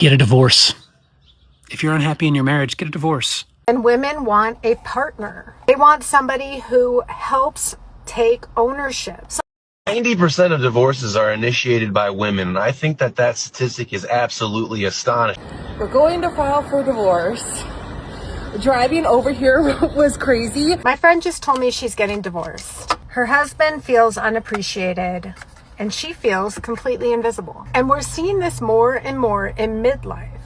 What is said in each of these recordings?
Get a divorce. If you're unhappy in your marriage, get a divorce. And women want a partner. They want somebody who helps take ownership. 90% of divorces are initiated by women, and I think that statistic is absolutely astonishing. We're going to file for divorce. Driving over here was crazy. My friend just told me she's getting divorced. Her husband feels unappreciated, and she feels completely invisible. And we're seeing this more and more in midlife,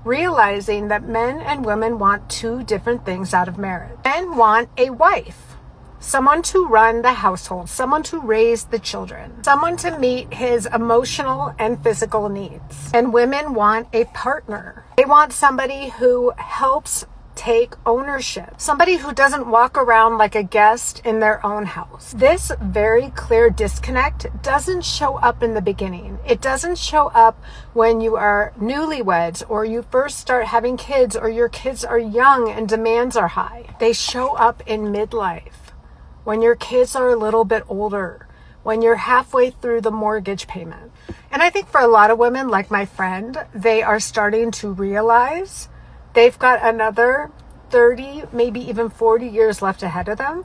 realizing that men and women want two different things out of marriage. Men want a wife, someone to run the household, someone to raise the children, someone to meet his emotional and physical needs. And women want a partner. They want somebody who helps take ownership, somebody who doesn't walk around like a guest in their own house. This very clear disconnect doesn't show up in the beginning. It doesn't show up when you are newlyweds or you first start having kids or your kids are young and demands are high. They show up in midlife, when your kids are a little bit older, when you're halfway through the mortgage payment. And I think for a lot of women, like my friend, they are starting to realize they've got another 30, maybe even 40 years left ahead of them.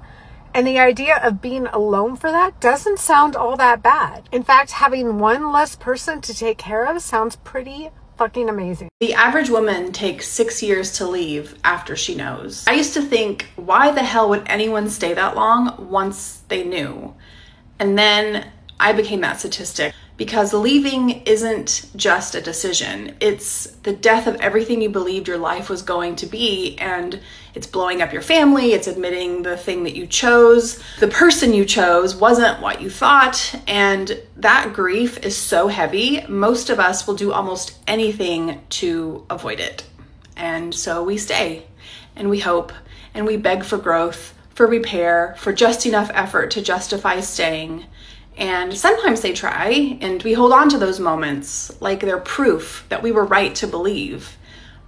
And the idea of being alone for that doesn't sound all that bad. In fact, having one less person to take care of sounds pretty fucking amazing. The average woman takes 6 years to leave after she knows. I used to think, why the hell would anyone stay that long once they knew? And then I became that statistic, because leaving isn't just a decision. It's the death of everything you believed your life was going to be, and it's blowing up your family. It's admitting the thing that you chose, the person you chose wasn't what you thought, and that grief is so heavy. Most of us will do almost anything to avoid it. And so we stay, and we hope, and we beg for growth, for repair, for just enough effort to justify staying. And sometimes they try, and we hold on to those moments like they're proof that we were right to believe.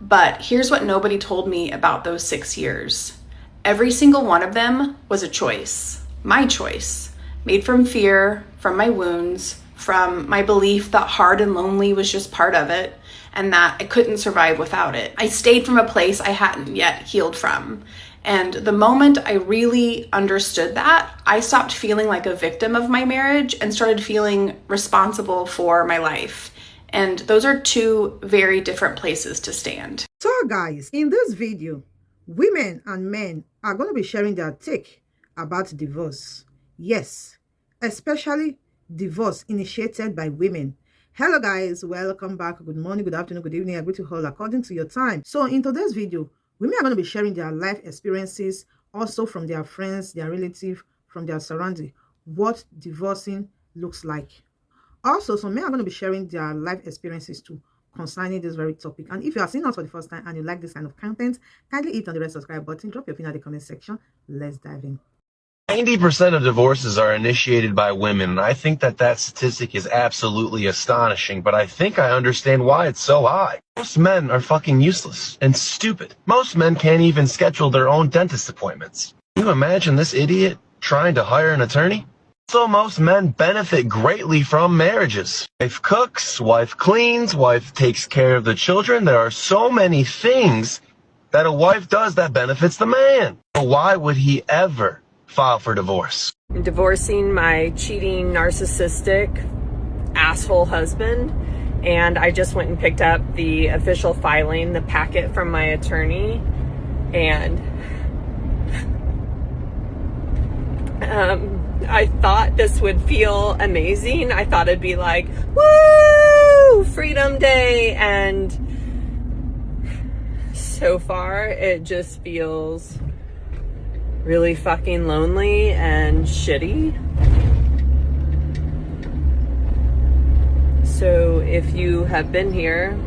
But here's what nobody told me about those 6 years. Every single one of them was a choice, my choice, made from fear, from my wounds, from my belief that hard and lonely was just part of it, and that I couldn't survive without it. I stayed from a place I hadn't yet healed from. And the moment I really understood that, I stopped feeling like a victim of my marriage and started feeling responsible for my life. And those are two very different places to stand. So guys, in this video, women and men are going to be sharing their take about divorce. Yes, especially divorce initiated by women. Hello guys, welcome back. Good morning, good afternoon, good evening. I greet you all according to your time. So in today's video, women are going to be sharing their life experiences, also from their friends, their relatives, from their surrounding, what divorcing looks like. Also, some men are going to be sharing their life experiences too concerning this very topic. And if you are seeing us for the first time and you like this kind of content, kindly hit on the red subscribe button, drop your opinion in the comment section. Let's dive in. 90% of divorces are initiated by women, and I think that statistic is absolutely astonishing, but I think I understand why it's so high. Most men are fucking useless and stupid. Most men can't even schedule their own dentist appointments. Can you imagine this idiot trying to hire an attorney? So most men benefit greatly from marriages. Wife cooks, wife cleans, wife takes care of the children. There are so many things that a wife does that benefits the man. But why would he ever file for divorce? I'm divorcing my cheating, narcissistic, asshole husband, and I just went and picked up the official filing, the packet from my attorney, and I thought this would feel amazing. I thought it'd be like, woo, Freedom Day, and so far it just feels really fucking lonely and shitty. So if you have been here,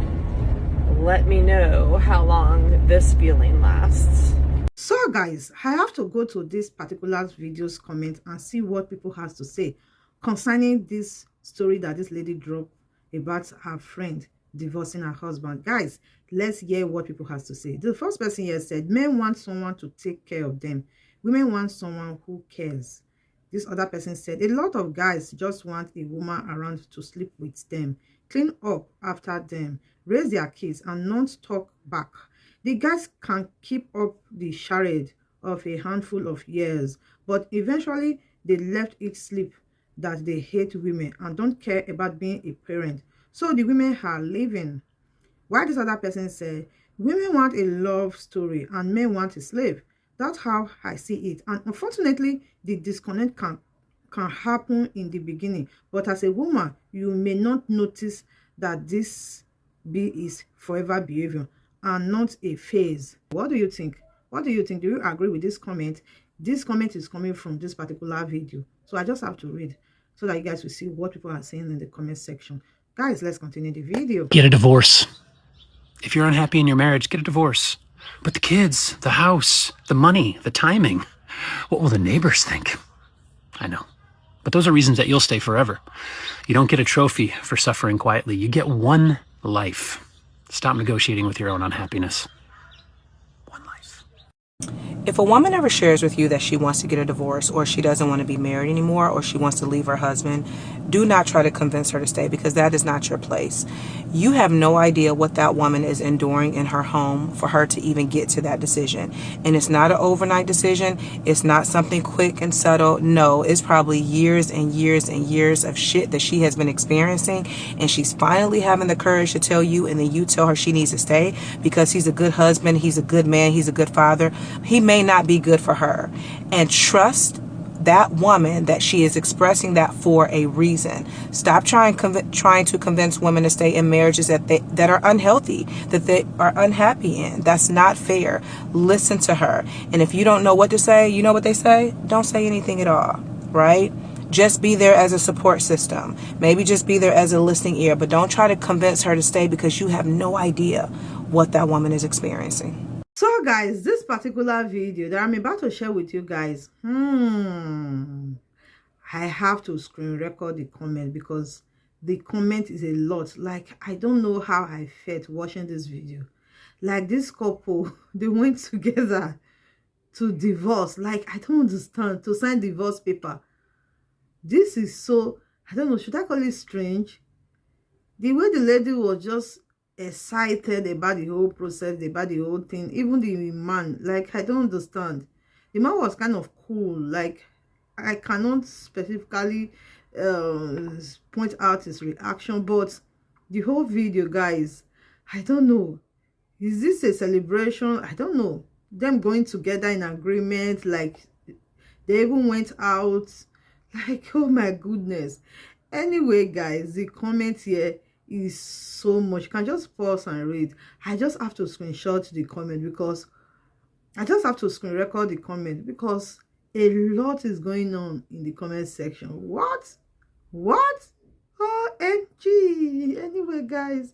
let me know how long this feeling lasts. So guys, I have to go to this particular video's comment and see what people have to say concerning this story that this lady dropped about her friend divorcing her husband. Guys, let's hear what people have to say. The first person here said, men want someone to take care of them. Women want someone who cares. This other person said, a lot of guys just want a woman around to sleep with them, clean up after them, raise their kids, and not talk back. The guys can keep up the charade of a handful of years, but eventually they left it slip that they hate women and don't care about being a parent. So the women are leaving. Why this other person said, women want a love story and men want a slave. That's how I see it. And unfortunately, the disconnect can happen in the beginning. But as a woman, you may not notice that this is forever behavior and not a phase. What do you think? What do you think? Do you agree with this comment? This comment is coming from this particular video. So I just have to read so that you guys will see what people are saying in the comment section. Guys, let's continue the video. Get a divorce. If you're unhappy in your marriage, get a divorce. But the kids, the house, the money, the timing, what will the neighbors think? I know. But those are reasons that you'll stay forever. You don't get a trophy for suffering quietly. You get one life. Stop negotiating with your own unhappiness. One life. If a woman ever shares with you that she wants to get a divorce, or she doesn't want to be married anymore, or she wants to leave her husband, do not try to convince her to stay, because that is not your place. You have no idea what that woman is enduring in her home for her to even get to that decision. And it's not an overnight decision. It's not something quick and subtle. No, it's probably years and years and years of shit that she has been experiencing, and she's finally having the courage to tell you, and then you tell her she needs to stay because he's a good husband, he's a good man, he's a good father. He may not be good for her. And trust that woman that she is expressing that for a reason. Stop trying to convince women to stay in marriages that are unhealthy, that they are unhappy in. That's not fair. Listen to her. And if you don't know what to say, you know what they say? Don't say anything at all, right? Just be there as a support system. Maybe just be there as a listening ear, but don't try to convince her to stay because you have no idea what that woman is experiencing. So guys, this particular video that I'm about to share with you guys, I have to screen record the comment because the comment is a lot. Like, I don't know how I felt watching this video. Like, this couple, they went together to divorce. Like, I don't understand, to sign divorce paper. This is so, I don't know, should I call it strange? The way the lady was just excited about the whole process, about the whole thing. Even the man, like, I don't understand. The man was kind of cool. Like, I cannot specifically point out his reaction, but the whole video, guys, I don't know. Is this a celebration? I don't know. Them going together in agreement, like they even went out. Like, oh my goodness. Anyway, guys, the comment here is so much. You can just pause and read. I just have to screenshot the comment because I just have to screen record the comment because a lot is going on in the comment section. What OMG. Anyway, guys,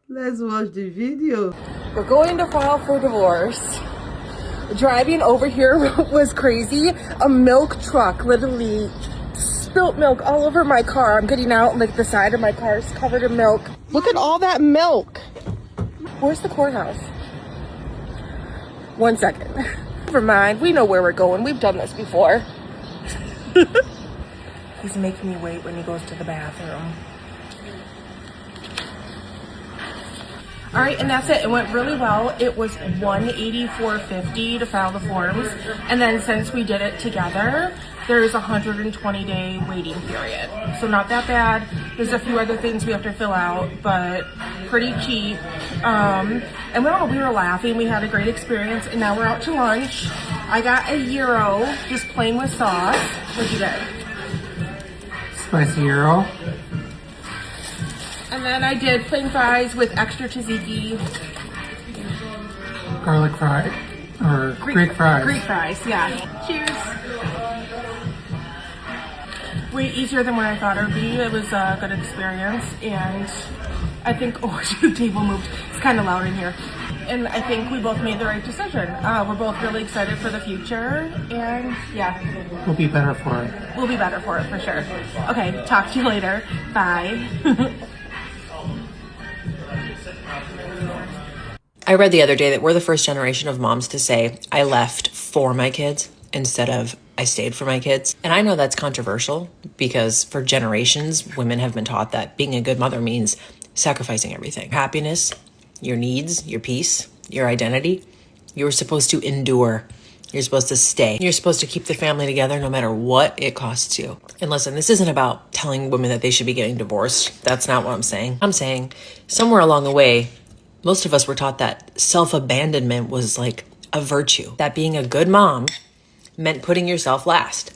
let's watch the video. We're going to file for divorce. Driving over here was crazy. A milk truck literally spilt milk all over my car. I'm getting out, like the side of my car is covered in milk. Look at all that milk. Where's the courthouse? 1 second. Never mind. We know where we're going. We've done this before. He's making me wait when he goes to the bathroom. All right, and that's it. It went really well. It was $184.50 to file the forms. And then since we did it together, there's a 120-day waiting period. So not that bad. There's a few other things we have to fill out, but pretty cheap. And we were laughing. We had a great experience, and now we're out to lunch. I got a gyro, just plain with sauce. What'd you get? Spicy gyro. And then I did plain fries with extra tzatziki. Garlic fry. Or Greek fries. Greek fries, yeah. Cheers. Way easier than what I thought it would be. It was a good experience, and I think, oh, the table moved. It's kind of loud in here. And I think we both made the right decision. We're both really excited for the future, and yeah. We'll be better for it. We'll be better for it, for sure. Okay, talk to you later. Bye. I read the other day that we're the first generation of moms to say, I left for my kids instead of I stayed for my kids. And I know that's controversial because for generations, women have been taught that being a good mother means sacrificing everything. Happiness, your needs, your peace, your identity. You're supposed to endure. You're supposed to stay. You're supposed to keep the family together no matter what it costs you. And listen, this isn't about telling women that they should be getting divorced. That's not what I'm saying. I'm saying somewhere along the way, most of us were taught that self-abandonment was like a virtue. That being a good mom meant putting yourself last.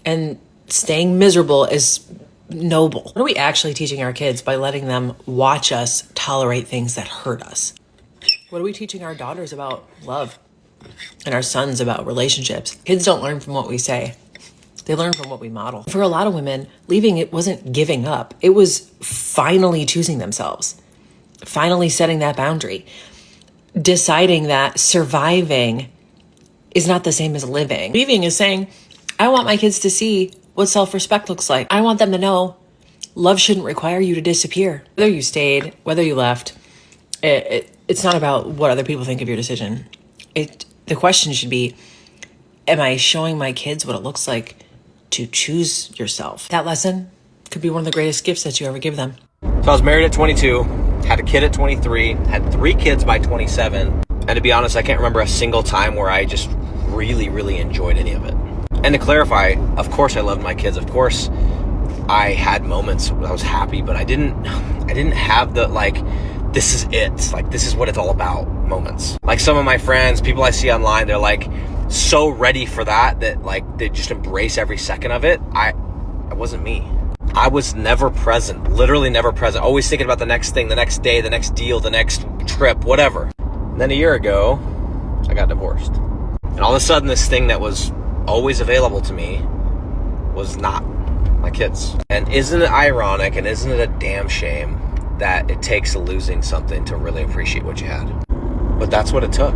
And staying miserable is noble. What are we actually teaching our kids by letting them watch us tolerate things that hurt us? What are we teaching our daughters about love? And our sons about relationships? Kids don't learn from what we say. They learn from what we model. For a lot of women, leaving it wasn't giving up. It was finally choosing themselves, finally setting that boundary, deciding that surviving is not the same as living. Leaving is saying, I want my kids to see what self-respect looks like. I want them to know love shouldn't require you to disappear. Whether you stayed, whether you left, it's not about what other people think of your decision. The question should be, am I showing my kids what it looks like to choose yourself? That lesson could be one of the greatest gifts that you ever give them. So I was married at 22, had a kid at 23, had 3 kids by 27. And to be honest, I can't remember a single time where I just really, really enjoyed any of it. And to clarify, of course I loved my kids. Of course I had moments where I was happy, but I didn't have the, like, this is it. Like, this is what it's all about moments. Like some of my friends, people I see online, they're like so ready for that like they just embrace every second of it. I wasn't me. I was never present, literally never present. Always thinking about the next thing, the next day, the next deal, the next trip, whatever. And then a year ago, I got divorced. And all of a sudden, this thing that was always available to me was not my kids. And isn't it ironic and isn't it a damn shame that it takes losing something to really appreciate what you had? But that's what it took.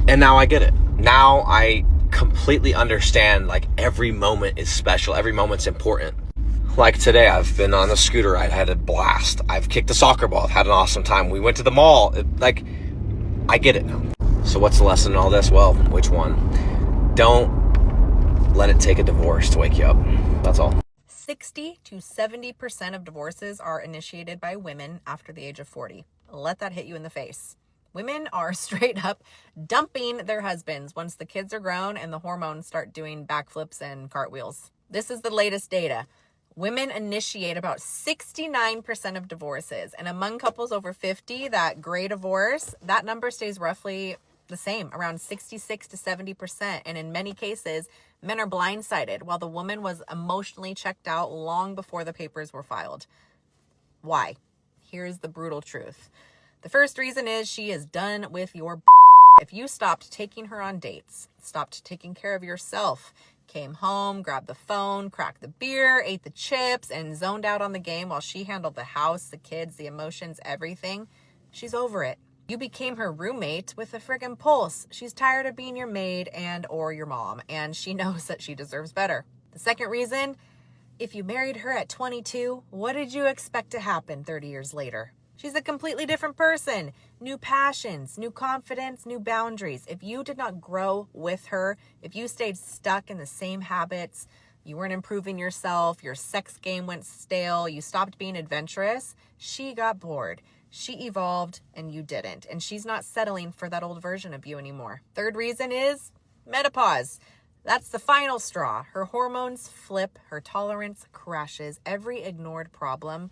And now I get it. Now I completely understand, like, every moment is special. Every moment's important. Like today, I've been on a scooter ride. I had a blast. I've kicked a soccer ball. I've had an awesome time. We went to the mall. I get it now. So what's the lesson in all this? Well, which one? Don't let it take a divorce to wake you up. That's all. 60 to 70% of divorces are initiated by women after the age of 40. Let that hit you in the face. Women are straight up dumping their husbands once the kids are grown and the hormones start doing backflips and cartwheels. This is the latest data. Women initiate about 69% of divorces. And among couples over 50, that gray divorce, that number stays roughly the same, around 66 to 70%. And in many cases, men are blindsided while the woman was emotionally checked out long before the papers were filed. Why? Here's the brutal truth. The first reason is she is done with your If you stopped taking her on dates, stopped taking care of yourself, came home, grabbed the phone, cracked the beer, ate the chips, and zoned out on the game while she handled the house, the kids, the emotions, everything, she's over it. You became her roommate with a friggin' pulse. She's tired of being your maid and or your mom, and she knows that she deserves better. The second reason, if you married her at 22, what did you expect to happen 30 years later? She's a completely different person. New passions, new confidence, new boundaries. If you did not grow with her, if you stayed stuck in the same habits, you weren't improving yourself, your sex game went stale, you stopped being adventurous, she got bored. She evolved and you didn't. And she's not settling for that old version of you anymore. Third reason is menopause. That's the final straw. Her hormones flip, her tolerance crashes, every ignored problem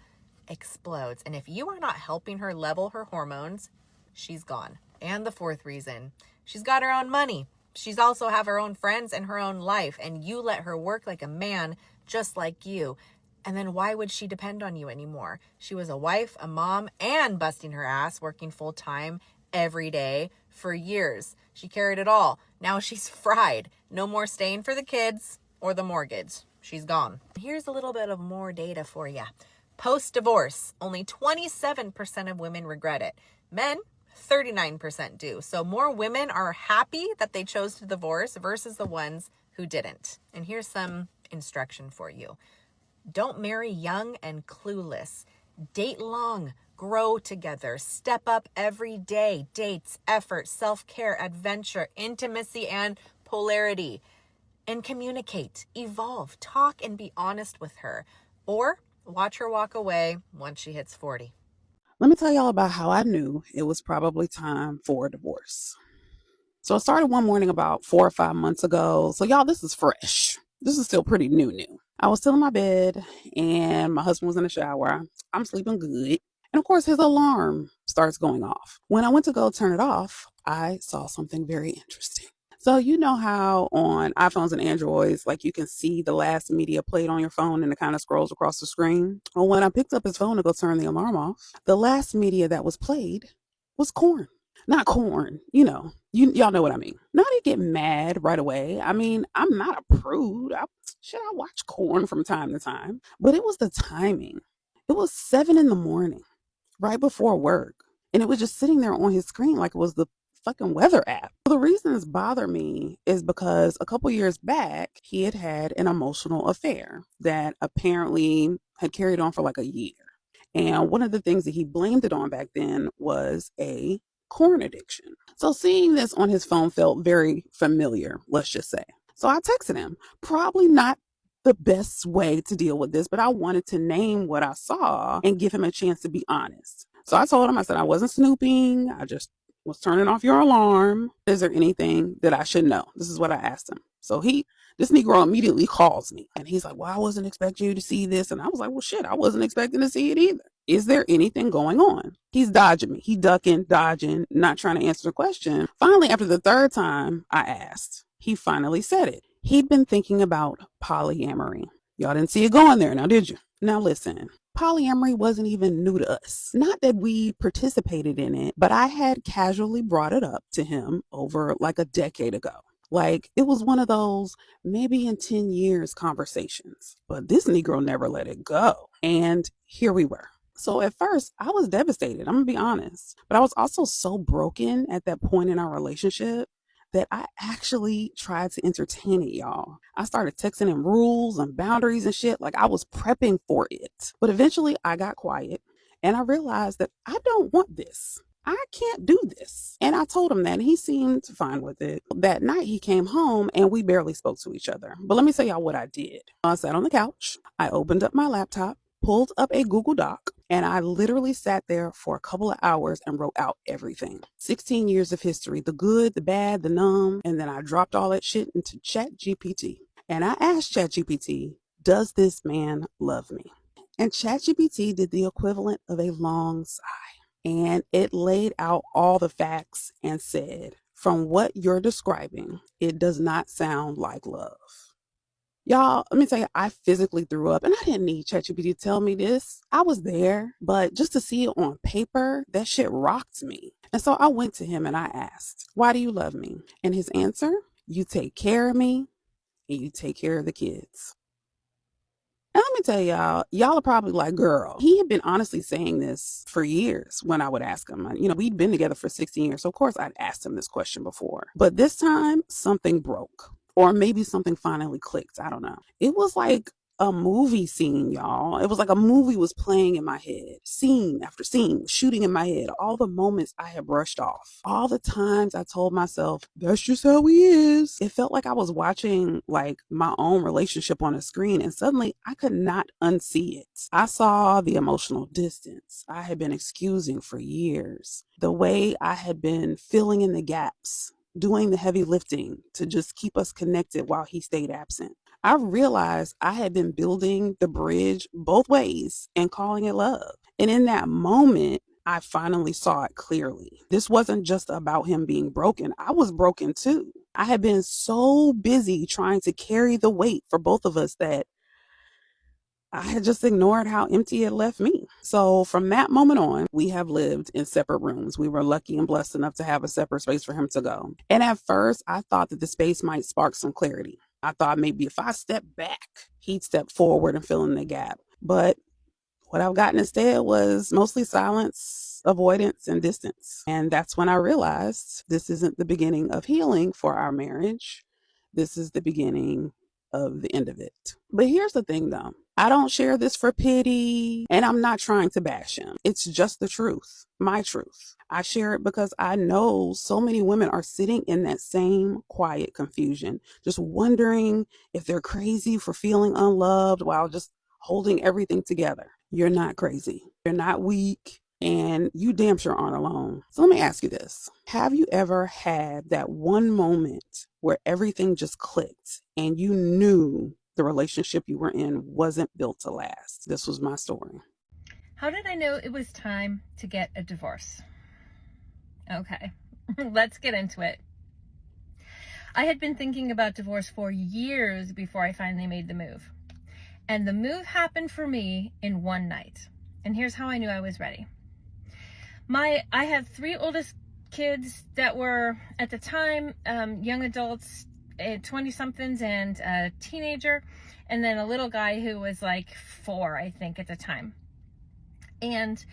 explodes. And if you are not helping her level her hormones, she's gone. And the fourth reason, she's got her own money. She's also have her own friends and her own life, and you let her work like a man just like you. And then why would she depend on you anymore? She was a wife, a mom, and busting her ass, working full time every day for years. She carried it all. Now she's fried. No more staying for the kids or the mortgage. She's gone. Here's a little bit of more data for you. Post-divorce, only 27% of women regret it. Men, 39% do. So more women are happy that they chose to divorce versus the ones who didn't. And here's some instruction for you. Don't marry young and clueless. Date long. Grow together. Step up every day. Dates, effort, self-care, adventure, intimacy, and polarity. And communicate. Evolve. Talk and be honest with her. Or Watch her walk away once she hits 40. Let me tell y'all about how I knew it was probably time for a divorce. So it started one morning about 4 or 5 months ago. So y'all, this is fresh. This is still pretty new. I was still in my bed and my husband was in the shower. I'm sleeping good. And of course, his alarm starts going off. When I went to go turn it off, I saw something very interesting. So you know how on iPhones and Androids, like you can see the last media played on your phone and it kind of scrolls across the screen? Well, when I picked up his phone to go turn the alarm off, the last media that was played was corn. Not corn, y'all know what I mean. Now I didn't get mad right away. I mean, I'm not a prude. I watch corn from time to time? But it was the timing. It was 7 a.m, right before work. And it was just sitting there on his screen like it was the fucking weather app. The reason this bothered me is because a couple years back, he had had an emotional affair that apparently had carried on for like a year. And one of the things that he blamed it on back then was a corn addiction. So seeing this on his phone felt very familiar, let's just say. So I texted him, probably not the best way to deal with this, but I wanted to name what I saw and give him a chance to be honest. So I told him, I said, I wasn't snooping. I just was turning off your alarm. Is there anything that I should know? This is what I asked him. So this Negro immediately calls me and he's like, well, I wasn't expecting you to see this. And I was like, well, shit, I wasn't expecting to see it either. Is there anything going on? He's dodging me. He ducking, dodging, not trying to answer the question. Finally, after the third time I asked, he finally said it. He'd been thinking about polyamory. Y'all didn't see it going there now, did you? Now listen, polyamory wasn't even new to us. Not that we participated in it, but I had casually brought it up to him over like a decade ago. Like it was one of those maybe in 10 years conversations, but this Negro never let it go. And here we were. So at first I was devastated. I'm gonna be honest, but I was also so broken at that point in our relationship that I actually tried to entertain it, y'all. I started texting him rules and boundaries and shit like I was prepping for it. But eventually I got quiet and I realized that I don't want this. I can't do this. And I told him that and he seemed fine with it. That night he came home and we barely spoke to each other. But let me tell y'all what I did. I sat on the couch. I opened up my laptop, pulled up a Google Doc, and I literally sat there for a couple of hours and wrote out everything. 16 years of history, the good, the bad, the numb, and then I dropped all that shit into ChatGPT. And I asked ChatGPT, does this man love me? And ChatGPT did the equivalent of a long sigh. And it laid out all the facts and said, from what you're describing, it does not sound like love. Y'all, let me tell you, I physically threw up and I didn't need ChatGPT to tell me this. I was there, but just to see it on paper, that shit rocked me. And so I went to him and I asked, why do you love me? And his answer, you take care of me and you take care of the kids. And let me tell y'all are probably like, girl, he had been honestly saying this for years when I would ask him. We'd been together for 16 years. So of course I'd asked him this question before, but this time something broke. Or maybe something finally clicked. I don't know. It was like a movie scene, y'all. It was like a movie was playing in my head. Scene after scene, shooting in my head. All the moments I had brushed off. All the times I told myself, that's just how he is. It felt like I was watching like my own relationship on a screen and suddenly I could not unsee it. I saw the emotional distance I had been excusing for years. The way I had been filling in the gaps, doing the heavy lifting to just keep us connected while he stayed absent. I realized I had been building the bridge both ways and calling it love. And in that moment, I finally saw it clearly. This wasn't just about him being broken. I was broken too. I had been so busy trying to carry the weight for both of us that I had just ignored how empty it left me. So from that moment on, we have lived in separate rooms. We were lucky and blessed enough to have a separate space for him to go. And at first, I thought that the space might spark some clarity. I thought maybe if I step back, he'd step forward and fill in the gap. But what I've gotten instead was mostly silence, avoidance, and distance. And that's when I realized this isn't the beginning of healing for our marriage. This is the beginning of the end of it. But here's the thing though. I don't share this for pity and I'm not trying to bash him. It's just the truth, my truth. I share it because I know so many women are sitting in that same quiet confusion, just wondering if they're crazy for feeling unloved while just holding everything together. You're not crazy. You're not weak. And you damn sure aren't alone. So let me ask you this. Have you ever had that one moment where everything just clicked and you knew the relationship you were in wasn't built to last? This was my story. How did I know it was time to get a divorce? Okay, let's get into it. I had been thinking about divorce for years before I finally made the move. And the move happened for me in one night. And here's how I knew I was ready. I had 3 oldest kids that were, at the time, young adults, 20-somethings and a teenager, and then a little guy who was like 4, I think, at the time. And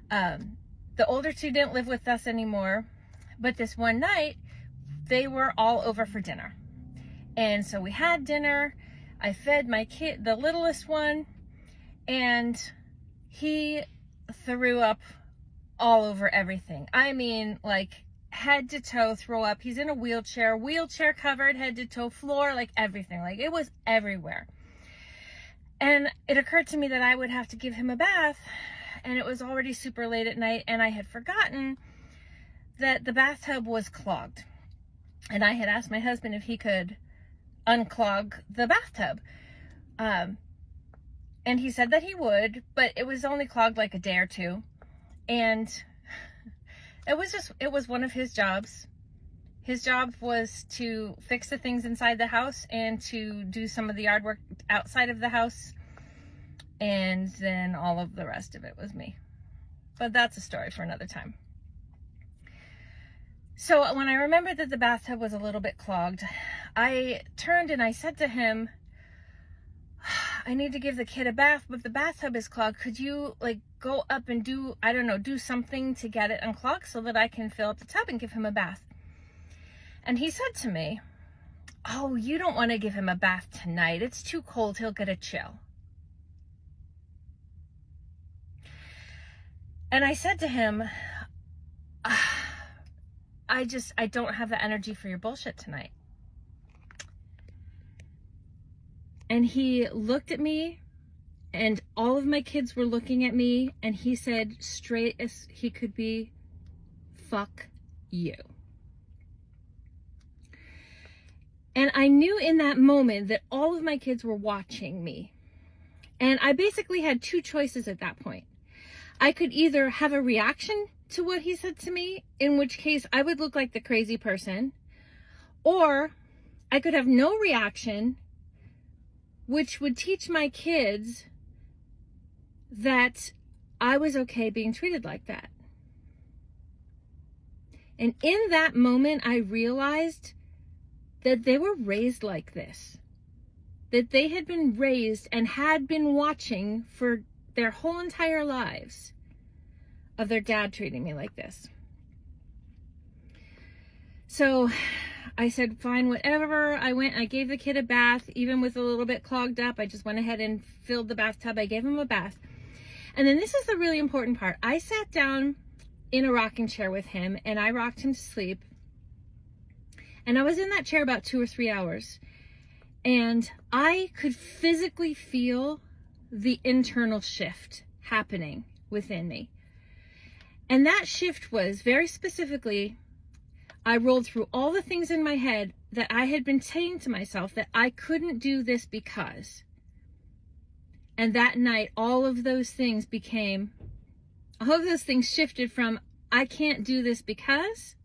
the older 2 didn't live with us anymore, but this one night, they were all over for dinner. And so we had dinner. I fed my kid, the littlest one, and he threw up all over everything. I mean, like head to toe throw up. He's in a wheelchair covered head to toe, floor, like everything. Like it was everywhere. And it occurred to me that I would have to give him a bath, and it was already super late at night, and I had forgotten that the bathtub was clogged. And I had asked my husband if he could unclog the bathtub. And he said that he would, but it was only clogged like a day or 2. And it was one of his jobs. His job was to fix the things inside the house and to do some of the yard work outside of the house. And then all of the rest of it was me. But that's a story for another time. So when I remembered that the bathtub was a little bit clogged, I turned and I said to him, I need to give the kid a bath, but the bathtub is clogged. Could you like go up and do something to get it unclogged so that I can fill up the tub and give him a bath? And he said to me, oh, you don't want to give him a bath tonight. It's too cold. He'll get a chill. And I said to him, I don't have the energy for your bullshit tonight. And he looked at me, and all of my kids were looking at me, and he said, straight as he could be, fuck you. And I knew in that moment that all of my kids were watching me. And I basically had 2 choices at that point. I could either have a reaction to what he said to me, in which case I would look like the crazy person, or I could have no reaction, which would teach my kids that I was okay being treated like that. And in that moment, I realized that they were raised like this, that they had been raised and had been watching for their whole entire lives of their dad treating me like this. So I said, fine, whatever. I gave the kid a bath, even with a little bit clogged up. I just went ahead and filled the bathtub. I gave him a bath. And then this is the really important part. I sat down in a rocking chair with him and I rocked him to sleep. And I was in that chair about 2 or 3 hours. And I could physically feel the internal shift happening within me. And that shift was very specifically, I rolled through all the things in my head that I had been saying to myself that I couldn't do this because. And that night, all of those things shifted from I can't do this because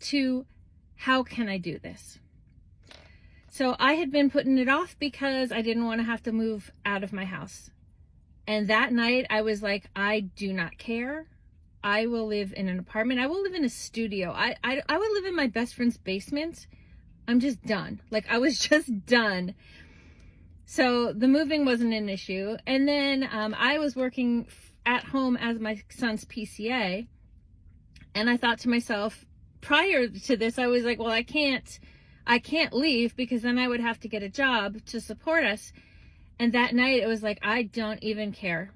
to how can I do this? So I had been putting it off because I didn't want to have to move out of my house. And that night I was like, I do not care. I will live in an apartment. I will live in a studio. I would live in my best friend's basement. I'm just done. Like I was just done. So the moving wasn't an issue. And then I was working at home as my son's PCA. And I thought to myself, prior to this, I was like, well, I can't leave because then I would have to get a job to support us. And that night it was like, I don't even care.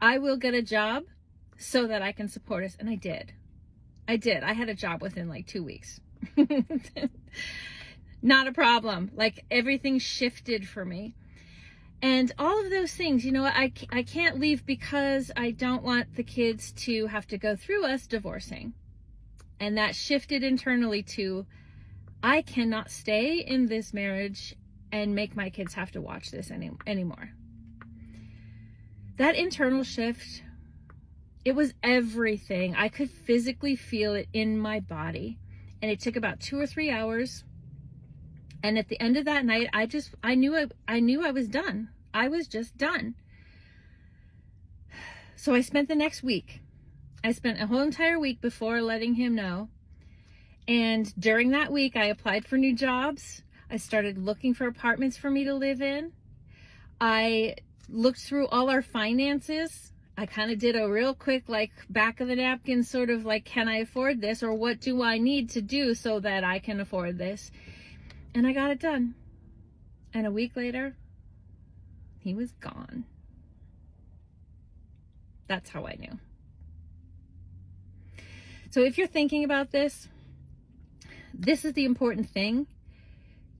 I will get a job so that I can support us. And I did. I had a job within like 2 weeks. Not a problem. Like everything shifted for me. And all of those things, you know, I can't leave because I don't want the kids to have to go through us divorcing. And that shifted internally to, I cannot stay in this marriage and make my kids have to watch this anymore. That internal shift, it was everything. I could physically feel it in my body. And it took about 2 or 3 hours. And at the end of that night, I knew I was done. I was just done. So I spent the next week. I spent a whole entire week before letting him know. And during that week, I applied for new jobs. I started looking for apartments for me to live in. I looked through all our finances. I kind of did a real quick, like, back of the napkin sort of like, can I afford this? Or what do I need to do so that I can afford this? And I got it done. And a week later, he was gone. That's how I knew. So if you're thinking about this, this is the important thing.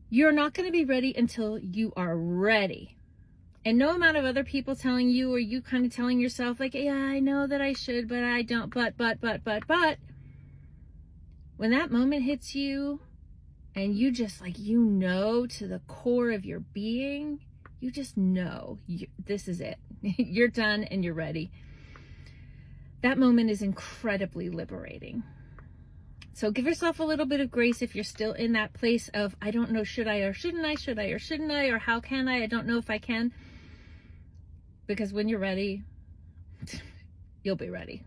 You're not going to be ready until you are ready. And no amount of other people telling you, or you kind of telling yourself like, yeah, I know that I should, but I don't, but, when that moment hits you and you just like, you know, to the core of your being, you just know this is it. You're done and you're ready. That moment is incredibly liberating. So give yourself a little bit of grace if you're still in that place of, I don't know, should I or shouldn't I, should I or shouldn't I, or how can I don't know if I can. Because when you're ready, you'll be ready.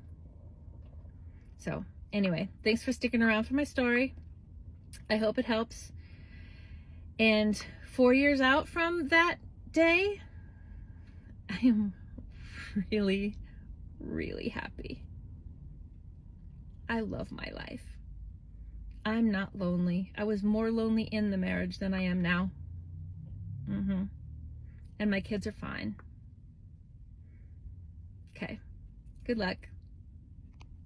So anyway, thanks for sticking around for my story. I hope it helps. And 4 years out from that day, I am really, really happy. I love my life. I'm not lonely. I was more lonely in the marriage than I am now. And my kids are fine. Okay. Good luck.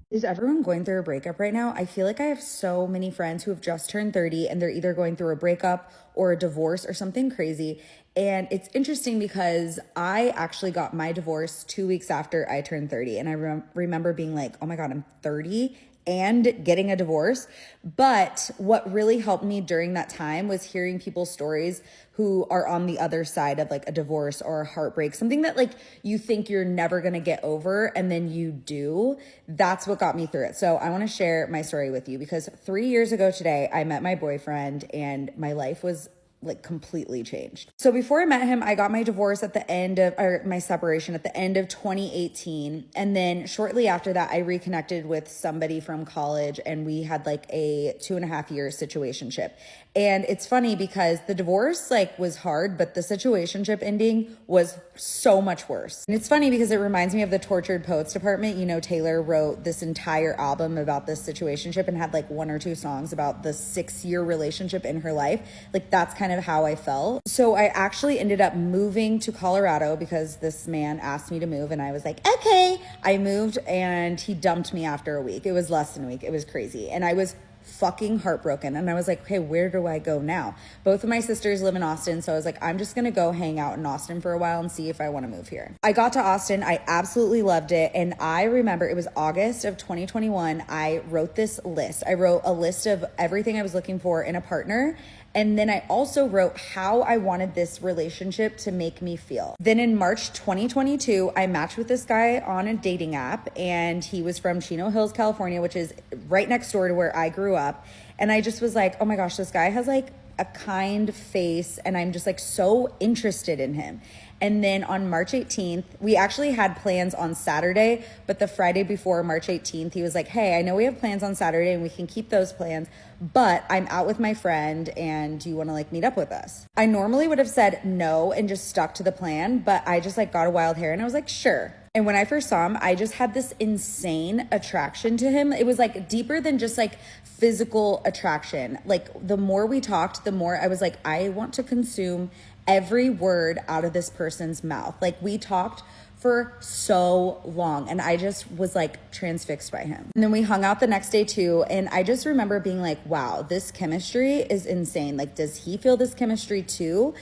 Is everyone going through a breakup right now? I feel like I have so many friends who have just turned 30 and they're either going through a breakup or a divorce or something crazy. And it's interesting because I actually got my divorce 2 weeks after I turned 30. And I remember being like, oh my God, I'm 30 and getting a divorce. But what really helped me during that time was hearing people's stories who are on the other side of like a divorce or a heartbreak, something that like you think you're never gonna get over and then you do. That's what got me through it. So I wanna share my story with you because 3 years ago today, I met my boyfriend and my life was like completely changed. So before I met him, I got my divorce at the end of, or my separation at the end of 2018. And then shortly after that, I reconnected with somebody from college and we had like a 2.5 year situationship. And it's funny because the divorce like was hard, but the situationship ending was so much worse. And it's funny because it reminds me of the Tortured Poets Department. You know, Taylor wrote this entire album about this situationship and had like 1 or 2 songs about the 6-year relationship in her life. Like that's kind of how I felt. So I actually ended up moving to Colorado because this man asked me to move and I was like, okay. I moved and he dumped me after a week. It was less than a week. It was crazy. And I was fucking heartbroken. And I was like, okay, where do I go now? Both of my sisters live in Austin. So I was like, I'm just going to go hang out in Austin for a while and see if I want to move here. I got to Austin. I absolutely loved it. And I remember it was August of 2021. I wrote this list. I wrote a list of everything I was looking for in a partner. And then I also wrote how I wanted this relationship to make me feel. Then in March 2022, I matched with this guy on a dating app and he was from Chino Hills, California, which is right next door to where I grew up. And I just was like, oh my gosh, this guy has like a kind face and I'm just like so interested in him. And then on March 18th, we actually had plans on Saturday, but the Friday before March 18th, he was like, hey, I know we have plans on Saturday and we can keep those plans, but I'm out with my friend and do you want to like meet up with us? I normally would have said no and just stuck to the plan, but I just like got a wild hair and I was like, sure. And when I first saw him, I just had this insane attraction to him. It was like deeper than just like physical attraction. Like the more we talked, the more I was like, I want to consume every word out of this person's mouth. Like we talked for so long and I just was like transfixed by him. And then we hung out the next day too. And I just remember being like, wow, this chemistry is insane. Like, does he feel this chemistry too?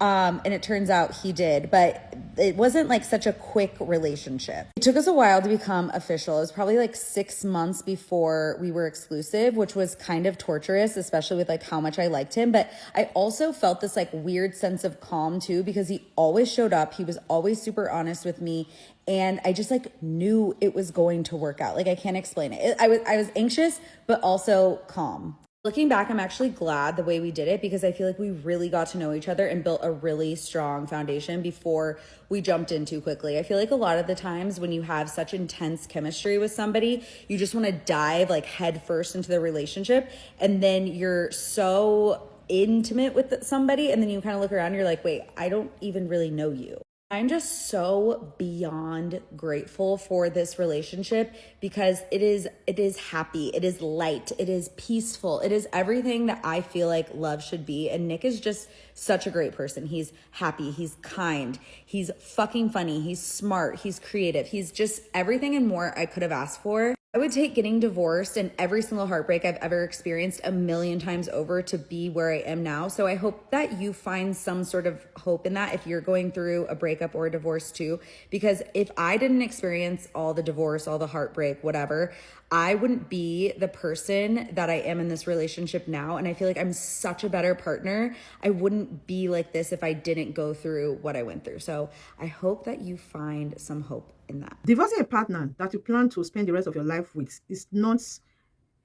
And it turns out he did, but it wasn't like such a quick relationship. It took us a while to become official. It was probably like 6 months before we were exclusive, which was kind of torturous, especially with like how much I liked him. But I also felt this like weird sense of calm too, because he always showed up. He was always super honest with me. And I just like knew it was going to work out. Like I can't explain it. I was anxious, but also calm. Looking back, I'm actually glad the way we did it, because I feel like we really got to know each other and built a really strong foundation before we jumped in too quickly. I feel like a lot of the times when you have such intense chemistry with somebody, you just want to dive like head first into the relationship, and then you're so intimate with somebody, and then you kind of look around and you're like, wait, I don't even really know you. I'm just so beyond grateful for this relationship, because it is happy, it is light, it is peaceful, it is everything that I feel like love should be. And Nick is just such a great person. He's happy, he's kind, he's fucking funny, he's smart, he's creative, he's just everything and more I could have asked for. I would take getting divorced and every single heartbreak I've ever experienced 1,000,000 times over to be where I am now. So I hope that you find some sort of hope in that if you're going through a breakup or a divorce too. Because if I didn't experience all the divorce, all the heartbreak, whatever, I wouldn't be the person that I am in this relationship now. And I feel like I'm such a better partner. I wouldn't be like this if I didn't go through what I went through. So I hope that you find some hope in that. Divorcing a partner that you plan to spend the rest of your life with is not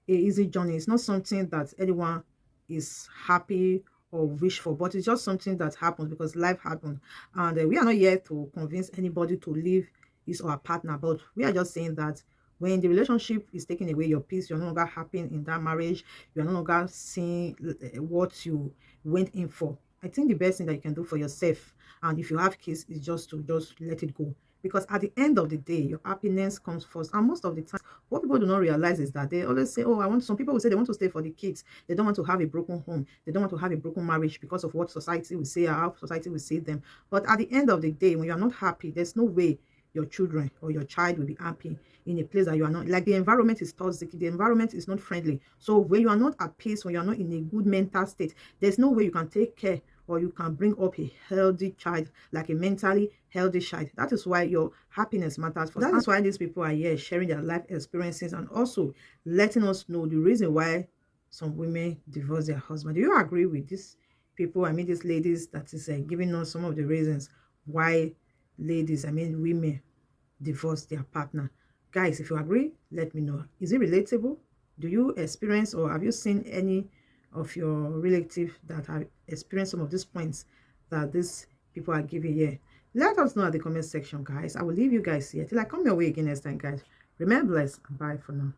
an easy journey. It's not something that anyone is happy or wish for, but it's just something that happens because life happens. And we are not here to convince anybody to leave his or her partner, but we are just saying that when the relationship is taking away your peace, you're no longer happy in that marriage, you're no longer seeing what you went in for. I think the best thing that you can do for yourself, and if you have kids, is just to let it go. Because at the end of the day, your happiness comes first. And most of the time, what people do not realize is that they always say, oh, some people will say they want to stay for the kids. They don't want to have a broken home. They don't want to have a broken marriage because of what society will say or how society will see them. But at the end of the day, when you're not happy, there's no way your children or your child will be happy in a place that you are not. Like, the environment is toxic, the environment is not friendly. So when you are not at peace, when you are not in a good mental state, there's no way you can take care or you can bring up a healthy child, like a mentally healthy child. That is why your happiness matters. That is why these people are here sharing their life experiences and also letting us know the reason why some women divorce their husband. Do you agree with these people? I mean, these ladies that is giving us some of the reasons why women divorce their partner. Guys, if you agree, let me know. Is it relatable? Do you experience or have you seen any of your relatives that have experienced some of these points that these people are giving here? Let us know at the comment section, guys. I will leave you guys here till I come your way again next time, guys. Remain blessed and bye for now.